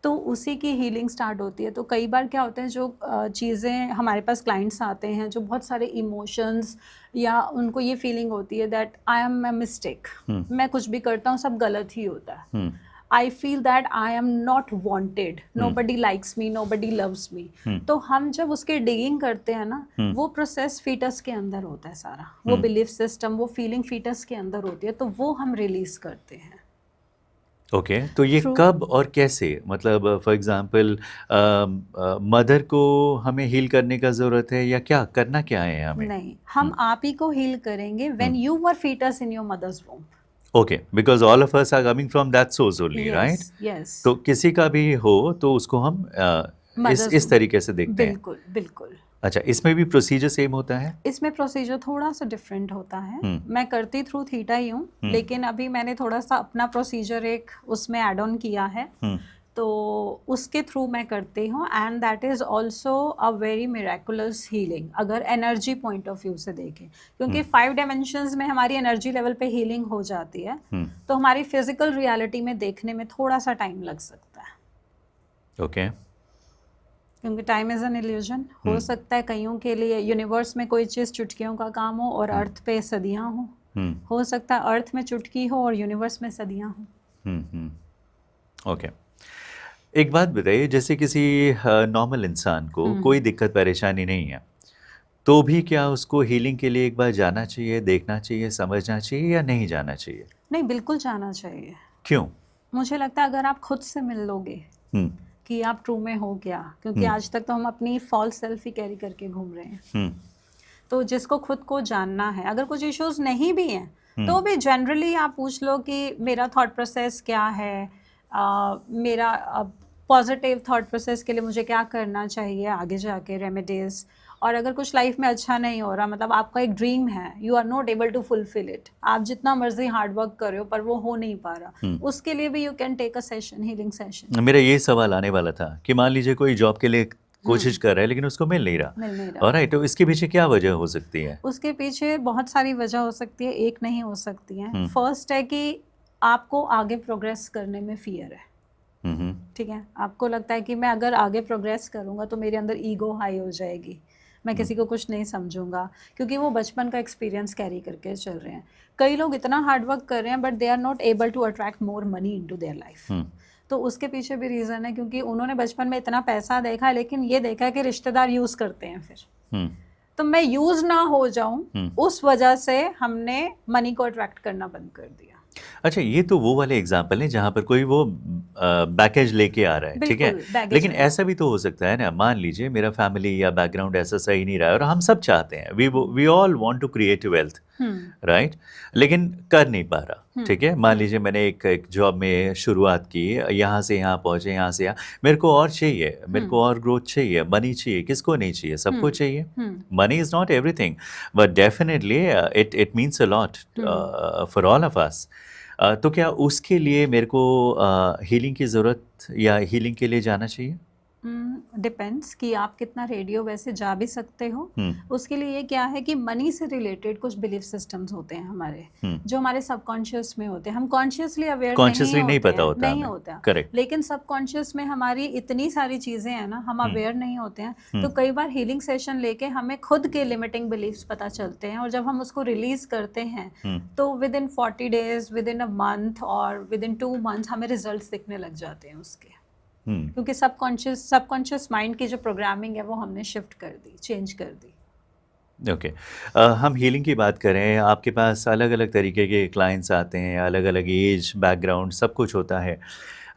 Speaker 1: तो उसी की हीलिंग स्टार्ट होती है। तो कई बार क्या होता है, जो चीज़ें हमारे पास क्लाइंट्स आते हैं जो बहुत सारे इमोशंस या उनको ये फीलिंग होती है that I am a mistake, मैं कुछ भी करता हूँ सब गलत ही होता है, I feel that I am not wanted, nobody likes me, nobody loves me. तो हम जब उसके डिगिंग करते हैं ना, वो प्रोसेस फीटस के अंदर होता है सारा, वो बिलीफ सिस्टम, वो फीलिंग फीटस के अंदर होती है, तो वो हम रिलीज करते हैं।
Speaker 2: ओके, तो ये कब और कैसे, मतलब फॉर एग्जांपल मदर को हमें हील करने का ज़रूरत है या क्या करना क्या है हमें?
Speaker 1: नहीं, हम आप ही को हील करेंगे when you were foetus in your mother's womb.
Speaker 2: Okay, because all of us are coming from that source only, right?
Speaker 1: Yes.
Speaker 2: तो किसी का भी हो तो उसको हम इस तरीके से देखते हैं।
Speaker 1: बिल्कुल बिल्कुल।
Speaker 2: अच्छा, इसमें भी प्रोसीजर सेम होता है? इसमें
Speaker 1: प्रोसीजर थोड़ा सा डिफरेंट होता है। मैं करती थ्रू थीटा ही हूँ, लेकिन अभी मैंने थोड़ा सा अपना प्रोसीजर एक उसमें ऐड ऑन किया है, तो उसके थ्रू मैं करती हूँ, and that is also a very miraculous healing अगर एनर्जी पॉइंट ऑफ व्यू से देखें, क्योंकि 5 डायमेंशंस में हमारी एनर्जी लेवल पे हीलिंग हो जाती है, तो हमारी फिजिकल रियलिटी में देखने में थोड़ा सा टाइम लग सकता है।
Speaker 2: ओके,
Speaker 1: क्योंकि टाइम इज़ एन इल्यूजन। हो सकता है कईयों के लिए यूनिवर्स में कोई चीज़ चुटकियों का काम हो और अर्थ पे सदियाँ हो सकता है अर्थ में चुटकी हो और यूनिवर्स में सदियाँ हो।
Speaker 2: ओके, एक बात बताइए, जैसे किसी नॉर्मल इंसान को कोई दिक्कत परेशानी नहीं है, तो भी क्या उसको हीलिंग के लिए एक बार जाना चाहिए, देखना चाहिए, समझना चाहिए या नहीं जाना चाहिए?
Speaker 1: नहीं, बिल्कुल जाना चाहिए।
Speaker 2: क्यों?
Speaker 1: मुझे लगता है अगर आप खुद से मिल लोगे कि आप ट्रू में हो क्या, क्योंकि आज तक तो हम अपनी फॉल्स सेल्फ ही कैरी करके घूम रहे हैं। तो जिसको खुद को जानना है, अगर कुछ इश्यूज नहीं भी हैं तो भी जनरली आप पूछ लो कि मेरा थॉट प्रोसेस क्या है, मेरा पॉजिटिव थॉट प्रोसेस के लिए मुझे क्या करना चाहिए आगे जाके, रेमेडीज। और अगर कुछ लाइफ में अच्छा नहीं हो रहा, मतलब आपका एक ड्रीम है, you are not able to fulfil it, आप जितना मर्जी हार्ड वर्क कर रहे हो पर वो हो नहीं पा रहा, उसके लिए भी you can take a session, healing session.
Speaker 2: मेरा ये सवाल आने वाला था कि मान लीजिए कोई जॉब के लिए कोशिश कर रहा है लेकिन उसको मिल नहीं रहा, ऑलराइट, तो इसके पीछे क्या वजह हो सकती है?
Speaker 1: उसके पीछे बहुत सारी वजह हो सकती है, एक नहीं हो सकती है। फर्स्ट है कि आपको आगे प्रोग्रेस करने में फियर है। ठीक है, आपको लगता है कि मैं अगर आगे प्रोग्रेस करूंगा तो मेरे अंदर ईगो हाई हो जाएगी, मैं किसी को कुछ नहीं समझूंगा, क्योंकि वो बचपन का एक्सपीरियंस कैरी करके चल रहे हैं। कई लोग इतना हार्ड वर्क कर रहे हैं but they are not able to attract more money into their life. तो उसके पीछे भी रीज़न है क्योंकि उन्होंने बचपन में इतना पैसा देखा है, लेकिन ये देखा है कि रिश्तेदार यूज़ करते हैं फिर। तो मैं यूज़ ना हो जाऊं, उस वजह से हमने मनी को अट्रैक्ट करना बंद कर दिया।
Speaker 2: अच्छा, ये तो वो वाले एग्जाम्पल हैं जहाँ पर कोई वो बैकेज लेके आ रहा है, ठीक है।
Speaker 1: बिल्कुल, baggage
Speaker 2: लेकिन
Speaker 1: में।
Speaker 2: ऐसा भी तो हो सकता है ना, मान लीजिए मेरा फैमिली या बैकग्राउंड ऐसा सही नहीं रहा है और हम सब चाहते हैं, we all want to create wealth, right, लेकिन कर नहीं पा रहा, ठीक है। मान लीजिए मैंने एक जॉब में शुरुआत की, यहाँ से यहाँ पहुँचे, यहाँ से यहाँ, मेरे को और चाहिए, मेरे को और ग्रोथ चाहिए, मनी चाहिए, किसको नहीं चाहिए, सबको चाहिए। Money is not everything, but definitely it means a lot for all of अस। तो क्या उसके लिए मेरे को हीलिंग की ज़रूरत या हीलिंग के लिए जाना चाहिए?
Speaker 1: डिपेंड्स कि आप कितना रेडियो, वैसे जा भी सकते हो। उसके लिए ये क्या है कि मनी से रिलेटेड कुछ बिलीफ सिस्टम्स होते हैं हमारे, जो हमारे सबकॉन्शियस में होते हैं। हम कॉन्शियसली अवेयर
Speaker 2: कॉन्शियसली नहीं पता
Speaker 1: हैं,
Speaker 2: होता
Speaker 1: नहीं
Speaker 2: हमें,
Speaker 1: होता,
Speaker 2: करेक्ट।
Speaker 1: लेकिन सबकॉन्शियस में हमारी इतनी सारी चीज़ें हैं ना, हम अवेयर नहीं होते हैं। तो कई बार हीलिंग सेशन लेके हमें खुद के लिमिटिंग बिलीफ्स पता चलते हैं, और जब हम उसको रिलीज करते हैं तो with in 40 days, with in a month और विद इन 2 मंथ्स हमें रिजल्ट्स दिखने लग जाते हैं उसके। क्योंकि सबकॉन्शियस माइंड की जो प्रोग्रामिंग है वो हमने शिफ्ट कर दी, चेंज कर दी।
Speaker 2: ओके। हम हीलिंग की बात करें, आपके पास अलग अलग तरीके के क्लाइंट्स आते हैं, अलग अलग एज, बैकग्राउंड, सब कुछ होता है।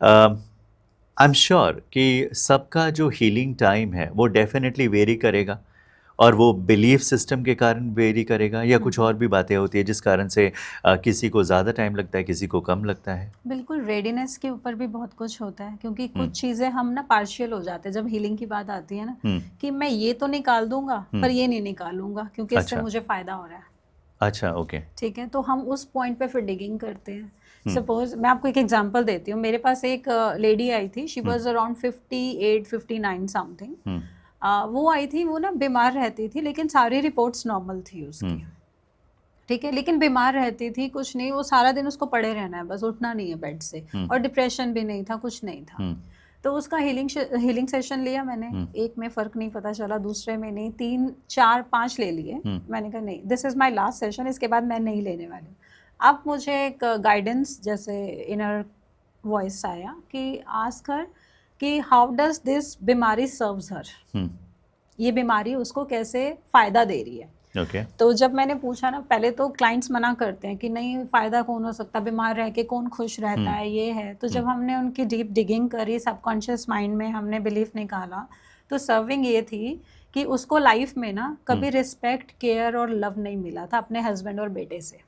Speaker 2: आई एम श्योर कि सबका जो हीलिंग टाइम है वो डेफिनेटली वेरी करेगा, और वो बिलीफ सिस्टम के कारण वेरी करेगा, या कुछ और भी बातें होती है जिस कारण से किसी को ज़्यादा टाइम लगता है, किसी को कम लगता है।
Speaker 1: बिल्कुल, रेडीनेस के ऊपर भी बहुत कुछ होता है, क्योंकि कुछ चीज़ें हम ना पार्शियल हो जाते हैं जब हीलिंग की बात आती है ना, कि मैं ये तो निकाल दूंगा पर ये नहीं निकालूंगा क्योंकि इससे
Speaker 2: अच्छा।
Speaker 1: मुझे फ़ायदा हो रहा है।
Speaker 2: अच्छा, ओके।
Speaker 1: ठीक है, तो हम उस पॉइंट पे फिर डिगिंग करते हैं। सपोज मैं आपको एक एग्जांपल देती हूँ। मेरे पास एक लेडी आई थी, शी वाज अराउंड 58 59 समथिंग। वो आई थी, वो ना बीमार रहती थी, लेकिन सारी रिपोर्ट्स नॉर्मल थी उसकी, ठीक है, लेकिन बीमार रहती थी, कुछ नहीं, वो सारा दिन उसको पड़े रहना है, बस उठना नहीं है बेड से, और डिप्रेशन भी नहीं था, कुछ नहीं था। तो उसका हीलिंग सेशन लिया मैंने, एक में फ़र्क नहीं पता चला, दूसरे में नहीं, 3 4 5 ले लिए। मैंने कहा नहीं, this is my last session, इसके बाद मैं नहीं लेने वाली हूँ। अब मुझे एक गाइडेंस जैसे इनर वॉइस आया कि आस्क हर कि हाउ डज दिस बीमारी सर्व्स हर, ये बीमारी उसको कैसे फ़ायदा दे रही है।
Speaker 2: Okay.
Speaker 1: तो जब मैंने पूछा ना, पहले तो क्लाइंट्स मना करते हैं कि नहीं, फ़ायदा कौन हो सकता, बीमार रह के कौन खुश रहता है, ये है। तो जब हमने उनकी डीप डिगिंग करी, सबकॉन्शियस माइंड में हमने बिलीफ निकाला, तो सर्विंग ये थी कि उसको लाइफ में ना कभी रिस्पेक्ट, केयर और लव नहीं मिला था अपने हस्बैंड और बेटे से।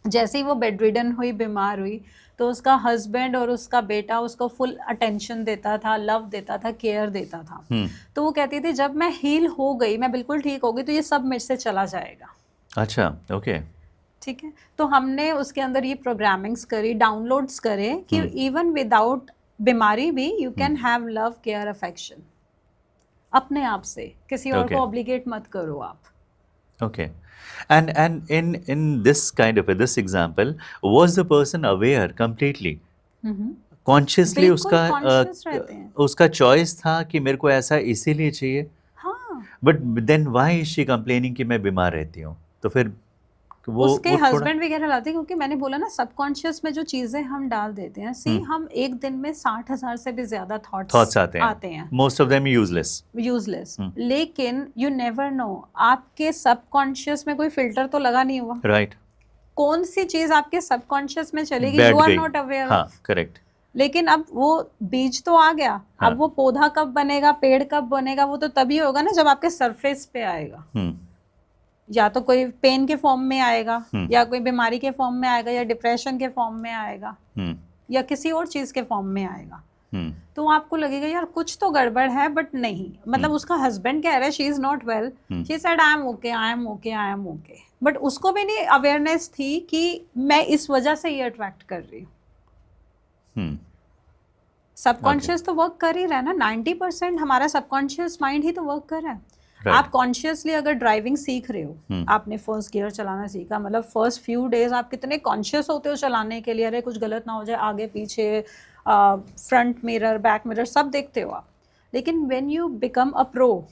Speaker 1: जैसे ही वो बेड रिडन हुई, बीमार हुई, तो उसका हस्बैंड और उसका बेटा उसको फुल अटेंशन देता था, लव देता था, केयर देता था। तो वो कहती थी जब मैं हील हो गई, मैं बिल्कुल ठीक हो गई, तो ये सब मेरे से चला जाएगा।
Speaker 2: अच्छा, ओके।
Speaker 1: ठीक है, तो हमने उसके अंदर ये प्रोग्रामिंग्स करी, डाउनलोड्स करे कि इवन विदाउट बीमारी भी you can have love, care, affection अपने आप से, किसी और को ऑब्लिगेट मत करो आप।
Speaker 2: Okay. And in this kind of this example, was the person aware completely? Consciously
Speaker 1: बिल्कुल conscious रहते हैं।
Speaker 2: उसका चॉइस था कि मेरे को ऐसा इसीलिए चाहिए।
Speaker 1: हाँ,
Speaker 2: But then why is she complaining कि मैं बीमार रहती हूँ? तो फिर
Speaker 1: उसके हस्बैंड वगैरह लाते हैं, क्योंकि मैंने बोला ना सबकॉन्शियस में जो चीजें हम डाल देते हैं, सी हम एक दिन में 60,000 से भी ज्यादा थॉट्स आते हैं।
Speaker 2: Most of them useless.
Speaker 1: लेकिन यू नेवर नो, आपके सबकॉन्शियस में कोई फिल्टर तो लगा नहीं हुआ,
Speaker 2: राइट।
Speaker 1: कौन सी चीज आपके सबकॉन्शियस में चलेगी, यू आर नॉट अवेयर।
Speaker 2: हाँ, करेक्ट।
Speaker 1: लेकिन अब वो बीज तो आ गया। अब वो पौधा कब बनेगा, पेड़ कब बनेगा, वो तो तभी होगा ना जब आपके सरफेस पे आएगा। या तो कोई पेन के फॉर्म में आएगा, या कोई बीमारी के फॉर्म में आएगा, या डिप्रेशन के फॉर्म में आएगा, या किसी और चीज के फॉर्म में आएगा। तो आपको लगेगा यार कुछ तो गड़बड़ है, बट नहीं, मतलब उसका हस्बैंड कह रहा है she is not well, she said I am okay, I am okay, I am okay, but उसको भी नहीं अवेयरनेस थी कि मैं इस वजह से ये अट्रैक्ट कर रही हूँ। सबकॉन्शियस तो वर्क कर ही रहा है ना, 90% हमारा सबकॉन्शियस माइंड ही तो वर्क कर रहा है।
Speaker 2: Right.
Speaker 1: आप कॉन्शियसली अगर ड्राइविंग सीख रहे हो, आपने फर्स्ट गियर चलाना सीखा, मतलब फर्स्ट फ्यू डेज आप कितने कॉन्शियस होते हो चलाने के लिए, अरे कुछ गलत ना हो जाए, आगे पीछे फ्रंट मिरर बैक मिरर सब देखते हो आप। लेकिन when you become a pro,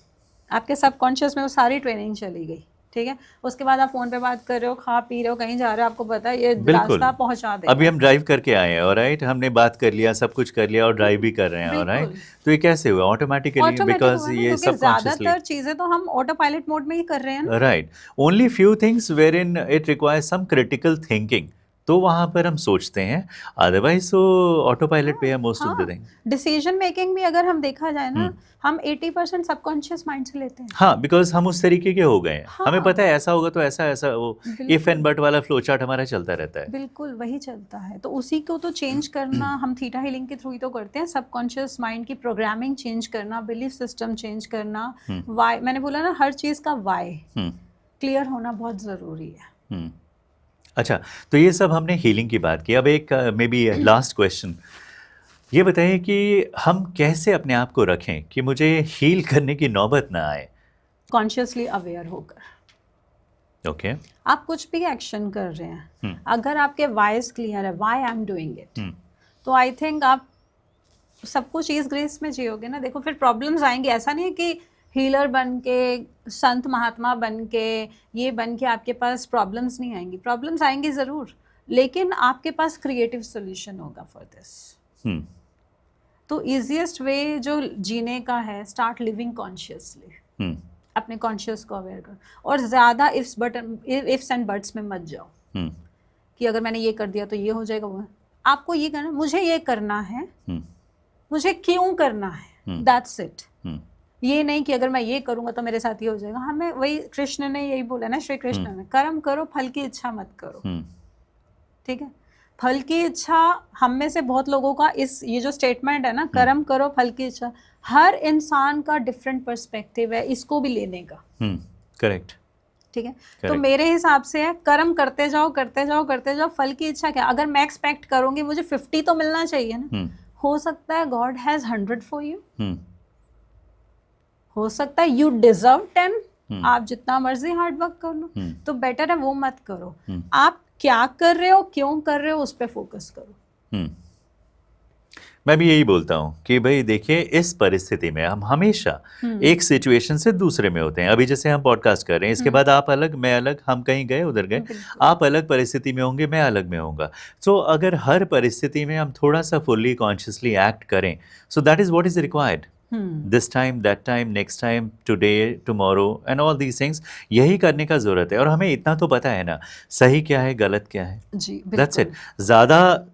Speaker 1: आपके सबकॉन्शियस में वो सारी ट्रेनिंग चली गई, ठीक है। उसके बाद आप फोन पे बात कर रहे हो, खा पी रहे हो, कहीं जा रहे हो, आपको पता है ये
Speaker 2: बिल्कुल।
Speaker 1: रास्ता पहुंचा देगा।
Speaker 2: अभी हम ड्राइव करके आए हैं, ऑलराइट, हमने बात कर लिया, सब कुछ कर लिया और ड्राइव भी कर रहे हैं, ऑलराइट।
Speaker 1: बिल्कुल।
Speaker 2: तो ये कैसे हुआ? ऑटोमेटिकली,
Speaker 1: ऑटोमेटिक
Speaker 2: बिकॉज
Speaker 1: हुआ ना,
Speaker 2: ये
Speaker 1: क्योंकि
Speaker 2: सबकॉन्शियसली,
Speaker 1: ज्यादातर चीजें तो हम ऑटो पायलट मोड में ही कर रहे हैं ना।
Speaker 2: Right. Only few things where in it requires some critical thinking, तो वहां पर हम सोचते हैं, अदरवाइज तो ऑटो पायलट पे है most of the thing.
Speaker 1: Decision making भी अगर हम देखा जाए ना, हम 80% सबकॉन्शियस माइंड से लेते हैं।
Speaker 2: हाँ, बिकॉज हम उस तरीके के हो गए हैं,
Speaker 1: हाँ।
Speaker 2: हमें पता है ऐसा होगा तो ऐसा ऐसा, वो
Speaker 1: बिल्कुल।
Speaker 2: इफ एंड बट वाला फ्लो चार्ट हमारा चलता रहता है।
Speaker 1: बिल्कुल वही चलता है, तो उसी को तो चेंज करना हम थीटा हीलिंग के थ्रू ही तो करते हैं। सबकॉन्शियस माइंड की प्रोग्रामिंग चेंज करना, बिलीफ सिस्टम चेंज करना, वाई, मैंने बोला ना हर चीज का वाई क्लियर होना बहुत जरूरी है।
Speaker 2: अच्छा, तो ये सब हमने हीलिंग की बात की। अब एक मे बी लास्ट क्वेश्चन, ये बताइए कि हम कैसे अपने आप को रखें कि मुझे हील करने की नौबत ना आए?
Speaker 1: कॉन्शियसली अवेयर होकर।
Speaker 2: ओके।
Speaker 1: आप कुछ भी एक्शन कर रहे हैं, अगर आपके वाइज क्लियर है, why I am doing it, तो आई थिंक आप सब कुछ इस ग्रेस में जियोगे ना। देखो फिर प्रॉब्लम्स आएंगे, ऐसा नहीं है कि हीलर बन के, संत महात्मा बन के, ये बन के आपके पास प्रॉब्लम्स नहीं आएंगी। प्रॉब्लम्स आएंगी ज़रूर, लेकिन आपके पास क्रिएटिव सोल्यूशन होगा फॉर दिस। तो इजीएस्ट वे जो जीने का है, स्टार्ट लिविंग कॉन्शियसली। अपने कॉन्शियस को अवेयर करो, और ज़्यादा इफ्स एंड बट्स में मत जाओ कि अगर मैंने ये कर दिया तो ये हो जाएगा। वो आपको ये करना, मुझे ये करना है, मुझे क्यों करना है, दैट्स इट। ये नहीं कि अगर मैं ये करूंगा तो मेरे साथ ये हो जाएगा। हमें वही कृष्ण ने यही बोला ना, श्री कृष्ण ने, कर्म करो फल की इच्छा मत करो। ठीक है, फल की इच्छा हम में से बहुत लोगों का ये जो स्टेटमेंट है ना, कर्म करो फल की इच्छा, हर इंसान का डिफरेंट पर्सपेक्टिव है इसको भी लेने का।
Speaker 2: करेक्ट।
Speaker 1: ठीक है, तो मेरे हिसाब से है कर्म करते जाओ करते जाओ करते जाओ। फल की इच्छा क्या? अगर मैं एक्सपेक्ट करूंगी मुझे 50 तो मिलना चाहिए ना, हो सकता है गॉड हैज 100 फॉर यू, हो सकता है यू डिजर्व 10। आप जितना मर्जी हार्ड वर्क कर लो, तो बेटर है वो मत करो। आप क्या कर रहे हो, क्यों कर रहे हो, उस पर फोकस करो।
Speaker 2: मैं भी यही बोलता हूँ कि भाई देखिए, इस परिस्थिति में हम हमेशा एक सिचुएशन से दूसरे में होते हैं। अभी जैसे हम पॉडकास्ट कर रहे हैं, इसके बाद आप अलग, मैं अलग, हम कहीं गए उधर गए, आप अलग परिस्थिति में होंगे, मैं अलग में होऊंगा। सो अगर हर परिस्थिति में हम थोड़ा सा फुल्ली कॉन्शियसली एक्ट करें, so that is what is required. This time, that time, next time, today, tomorrow and all these things, यही करने का जरूरत है। और हमें इतना तो पता है ना, सही क्या है, गलत क्या है,
Speaker 1: जी
Speaker 2: दैट्स इट। ज़्यादा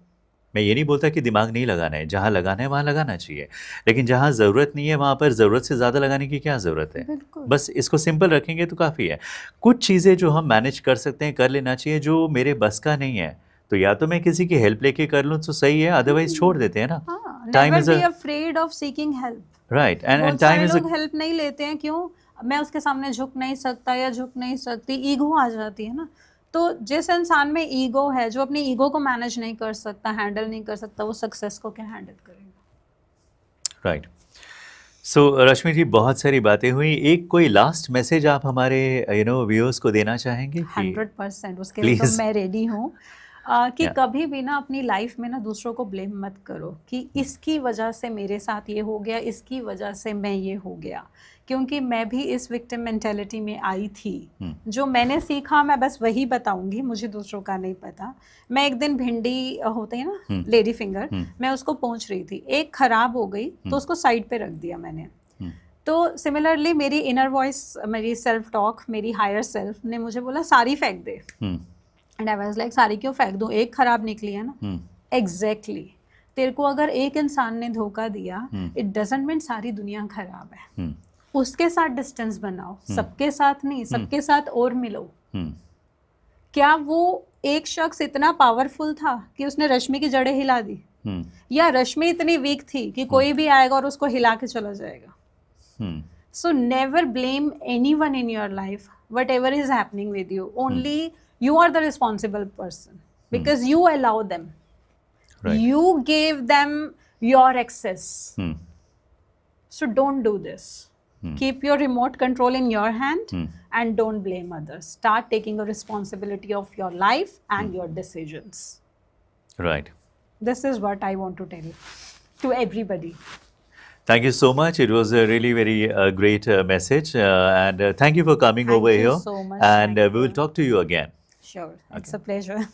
Speaker 2: मैं ये नहीं बोलता कि दिमाग नहीं लगाना है, जहाँ लगाना है वहाँ लगाना चाहिए, लेकिन जहाँ ज़रूरत नहीं है वहाँ पर ज़रूरत से ज़्यादा लगाने की क्या ज़रूरत है। बस इसको सिंपल रखेंगे तो काफ़ी है। कुछ चीज़ें जो हम मैनेज कर सकते हैं कर लेना चाहिए, जो मेरे बस का नहीं है तो या तो मैं किसी की हेल्प लेके कर लूँ तो सही है, अदरवाइज छोड़ देते हैं ना।
Speaker 1: Never be afraid of seeking help.
Speaker 2: Right, and
Speaker 1: time is लोग हेल्प नहीं लेते हैं, क्यों? मैं उसके सामने झुक नहीं सकता या झुक नहीं सकती, ईगो आ जाती है ना। तो जिस इंसान में ईगो है, जो अपनी ईगो को मैनेज नहीं कर सकता, हैंडल नहीं कर सकता, वो सक्सेस को क्या हैंडल करेगा?
Speaker 2: राइट। सो रश्मि जी, बहुत सारी बातें हुई, एक कोई लास्ट मैसेज आप हमारे व्यूअर्स को देना चाहेंगे?
Speaker 1: 100% उसके लिए तो मैं रेडी हूँ कि कभी भी ना अपनी लाइफ में ना दूसरों को ब्लेम मत करो कि इसकी वजह से मेरे साथ ये हो गया, इसकी वजह से मैं ये हो गया, क्योंकि मैं भी इस विक्टिम मेंटेलिटी में आई थी। जो मैंने सीखा मैं बस वही बताऊंगी, मुझे दूसरों का नहीं पता। मैं एक दिन भिंडी होते हैं ना, लेडी फिंगर, मैं उसको पोंछ रही थी, एक खराब हो गई तो उसको साइड पे रख दिया मैंने। तो सिमिलरली मेरी इनर वॉइस, मेरी सेल्फ टॉक, मेरी हायर सेल्फ ने मुझे बोला सारी फेंक दे। एंड आई वाज लाइक सारी क्यों फेंक दूं, एक खराब निकली है ना। एग्जैक्टली तेरे को अगर एक इंसान ने धोखा दिया, इट डजंट मीन सारी दुनिया खराब है। उसके साथ डिस्टेंस बनाओ, सबके साथ नहीं, सबके साथ और मिलो। क्या वो एक शख्स इतना पावरफुल था कि उसने रश्मि की जड़ें हिला दी, या रश्मि इतनी वीक थी कि कोई भी आएगा और उसको हिला के चला जाएगा? So never blame anyone in your life, whatever is happening with you, only you are the responsible person because you allow them, right. You gave them your access, so don't do this. Keep your remote control in your hand and don't blame others. Start taking a responsibility of your life and your decisions.
Speaker 2: Right.
Speaker 1: This is what I want to tell to everybody.
Speaker 2: Thank you so much. It was a really very great message. And thank you for coming
Speaker 1: Thank
Speaker 2: over
Speaker 1: you
Speaker 2: here.
Speaker 1: so much.
Speaker 2: And
Speaker 1: Thank
Speaker 2: we will
Speaker 1: you.
Speaker 2: talk to you again.
Speaker 1: Sure. It's a pleasure.